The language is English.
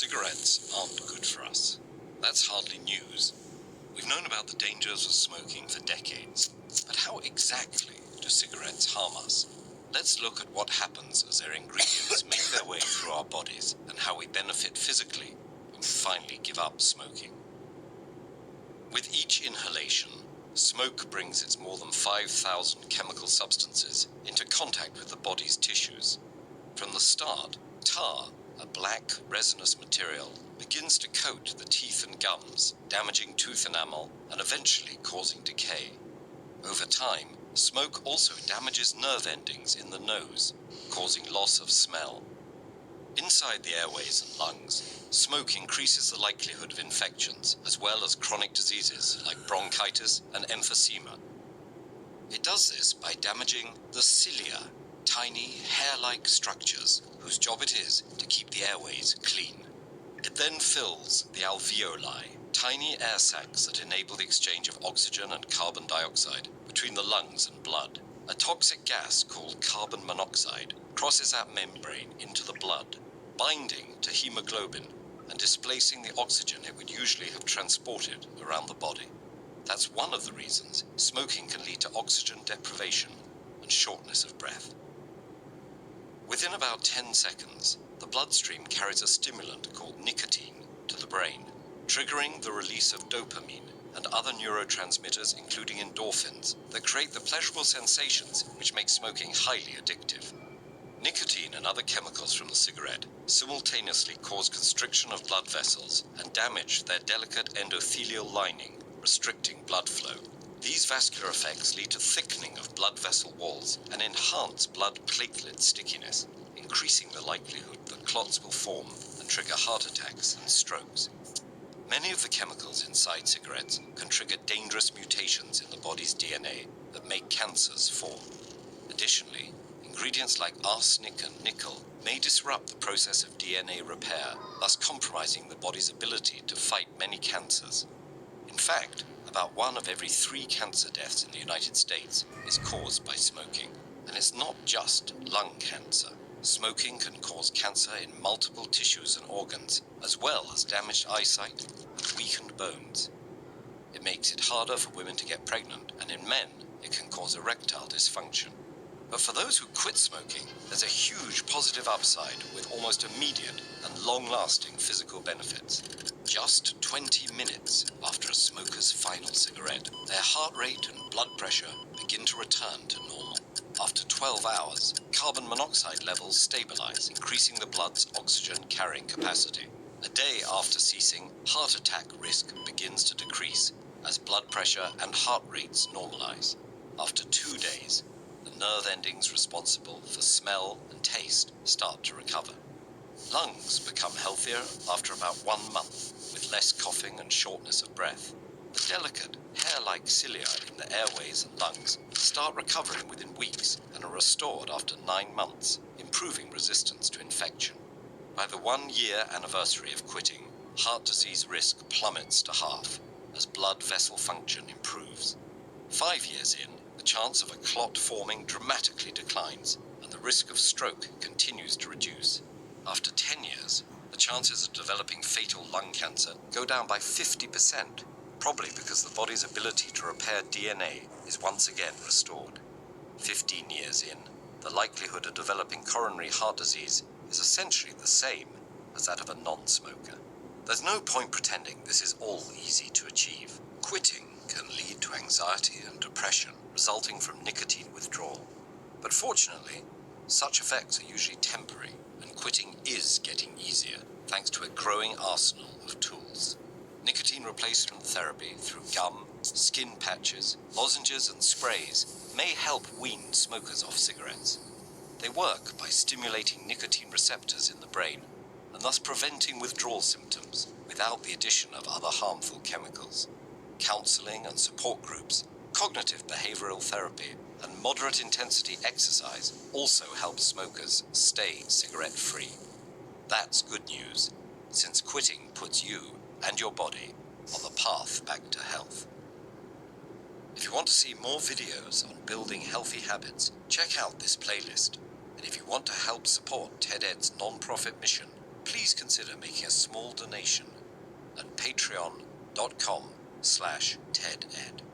Cigarettes aren't good for us. That's hardly news. We've known about the dangers of smoking for decades. But how exactly do cigarettes harm us? Let's look at what happens as their ingredients make their way through our bodies and how we benefit physically when we finally give up smoking. With each inhalation, smoke brings its more than 5,000 chemical substances into contact with the body's tissues. From the start, tar, a black, resinous material, begins to coat the teeth and gums, damaging tooth enamel and eventually causing decay. Over time, smoke also damages nerve endings in the nose, causing loss of smell. Inside the airways and lungs, smoke increases the likelihood of infections, as well as chronic diseases like bronchitis and emphysema. It does this by damaging the cilia, tiny hair-like structures whose job it is to keep the airways clean. It then fills the alveoli, tiny air sacs that enable the exchange of oxygen and carbon dioxide between the lungs and blood. A toxic gas called carbon monoxide crosses that membrane into the blood, binding to hemoglobin and displacing the oxygen it would usually have transported around the body. That's one of the reasons smoking can lead to oxygen deprivation and shortness of breath. Within about 10 seconds, the bloodstream carries a stimulant called nicotine to the brain, triggering the release of dopamine and other neurotransmitters, including endorphins, that create the pleasurable sensations which make smoking highly addictive. Nicotine and other chemicals from the cigarette simultaneously cause constriction of blood vessels and damage their delicate endothelial lining, restricting blood flow. These vascular effects lead to thickening of blood vessel walls and enhance blood platelet stickiness, increasing the likelihood that clots will form and trigger heart attacks and strokes. Many of the chemicals inside cigarettes can trigger dangerous mutations in the body's DNA that make cancers form. Additionally, ingredients like arsenic and nickel may disrupt the process of DNA repair, thus compromising the body's ability to fight many cancers. In fact, about 1 of every 3 cancer deaths in the United States is caused by smoking. And it's not just lung cancer. Smoking can cause cancer in multiple tissues and organs, as well as damaged eyesight and weakened bones. It makes it harder for women to get pregnant, and in men, it can cause erectile dysfunction. But for those who quit smoking, there's a huge positive upside with almost immediate and long-lasting physical benefits. Just 20 minutes after a smoker's final cigarette, their heart rate and blood pressure begin to return to normal. After 12 hours, carbon monoxide levels stabilize, increasing the blood's oxygen-carrying capacity. A day after ceasing, heart attack risk begins to decrease as blood pressure and heart rates normalize. After 2 days, the nerve endings responsible for smell and taste start to recover. Lungs become healthier after about 1 month, with less coughing and shortness of breath. The delicate, hair-like cilia in the airways and lungs start recovering within weeks and are restored after 9 months, improving resistance to infection. By the 1-year anniversary of quitting, heart disease risk plummets to half as blood vessel function improves. 5 years in, the chance of a clot forming dramatically declines, and the risk of stroke continues to reduce. After 10 years, the chances of developing fatal lung cancer go down by 50%, probably because the body's ability to repair DNA is once again restored. 15 years in, the likelihood of developing coronary heart disease is essentially the same as that of a non-smoker. There's no point pretending this is all easy to achieve. Quitting can lead to anxiety and depression resulting from nicotine withdrawal. But fortunately, such effects are usually temporary, and quitting is getting easier thanks to a growing arsenal of tools. Nicotine replacement therapy through gum, skin patches, lozenges and sprays may help wean smokers off cigarettes. They work by stimulating nicotine receptors in the brain and thus preventing withdrawal symptoms without the addition of other harmful chemicals. Counseling and support groups, cognitive behavioral therapy, and moderate intensity exercise also help smokers stay cigarette-free. That's good news, since quitting puts you and your body on the path back to health. If you want to see more videos on building healthy habits, check out this playlist. And if you want to help support TED-Ed's non-profit mission, please consider making a small donation at patreon.com/TEDEd.